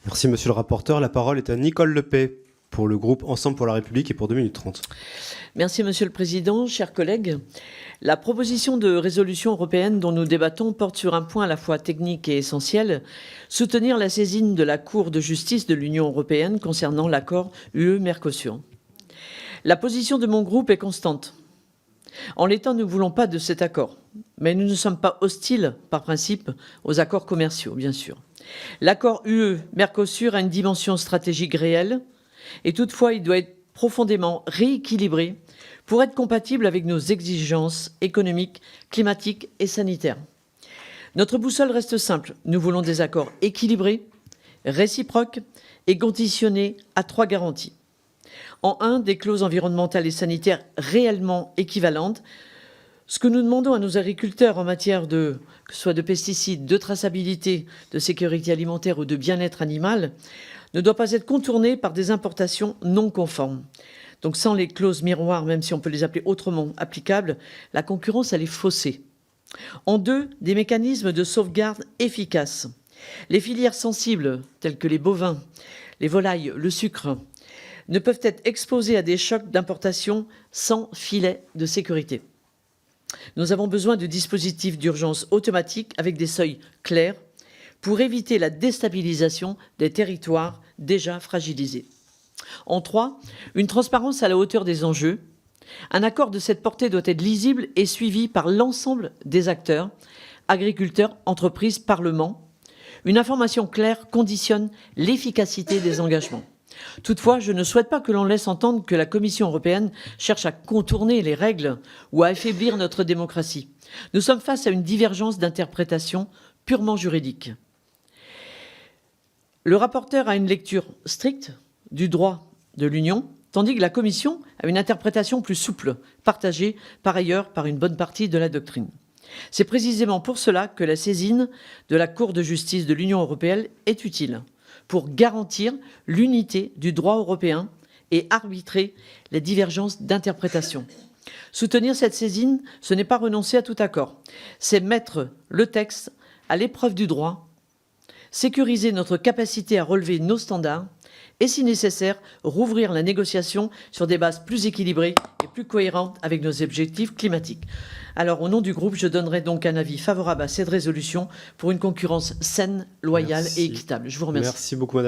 Merci monsieur le rapporteur. La parole est à Nicole Lepay pour le groupe Ensemble pour la République et pour 2 minutes 30. Merci Monsieur le Président, chers collègues. La proposition de résolution européenne dont nous débattons porte sur un point à la fois technique et essentiel, soutenir la saisine de la Cour de justice de l'Union européenne concernant l'accord UE-Mercosur. La position de mon groupe est constante. En l'état, nous ne voulons pas de cet accord, mais nous ne sommes pas hostiles, par principe, aux accords commerciaux, bien sûr. L'accord UE-Mercosur a une dimension stratégique réelle, et toutefois, il doit être profondément rééquilibré pour être compatible avec nos exigences économiques, climatiques et sanitaires. Notre boussole reste simple. Nous voulons des accords équilibrés, réciproques et conditionnés à 3 garanties. En 1, des clauses environnementales et sanitaires réellement équivalentes. Ce que nous demandons à nos agriculteurs en matière que ce soit de pesticides, de traçabilité, de sécurité alimentaire ou de bien-être animal, ne doit pas être contourné par des importations non conformes. Donc sans les clauses miroirs, même si on peut les appeler autrement applicables, la concurrence, elle est faussée. En 2, des mécanismes de sauvegarde efficaces. Les filières sensibles, telles que les bovins, les volailles, le sucre, ne peuvent être exposées à des chocs d'importation sans filet de sécurité. Nous avons besoin de dispositifs d'urgence automatiques avec des seuils clairs pour éviter la déstabilisation des territoires déjà fragilisés. En 3, une transparence à la hauteur des enjeux. Un accord de cette portée doit être lisible et suivi par l'ensemble des acteurs, agriculteurs, entreprises, parlement. Une information claire conditionne l'efficacité des engagements. Toutefois, je ne souhaite pas que l'on laisse entendre que la Commission européenne cherche à contourner les règles ou à affaiblir notre démocratie. Nous sommes face à une divergence d'interprétation purement juridique. Le rapporteur a une lecture stricte du droit de l'Union, tandis que la Commission a une interprétation plus souple, partagée par ailleurs par une bonne partie de la doctrine. C'est précisément pour cela que la saisine de la Cour de justice de l'Union européenne est utile, pour garantir l'unité du droit européen et arbitrer les divergences d'interprétation. Soutenir cette saisine, ce n'est pas renoncer à tout accord, c'est mettre le texte à l'épreuve du droit, sécuriser notre capacité à relever nos standards et, si nécessaire, rouvrir la négociation sur des bases plus équilibrées et plus cohérentes avec nos objectifs climatiques. Alors, au nom du groupe, je donnerai donc un avis favorable à cette résolution pour une concurrence saine, loyale et équitable. Je vous remercie. Merci beaucoup, madame.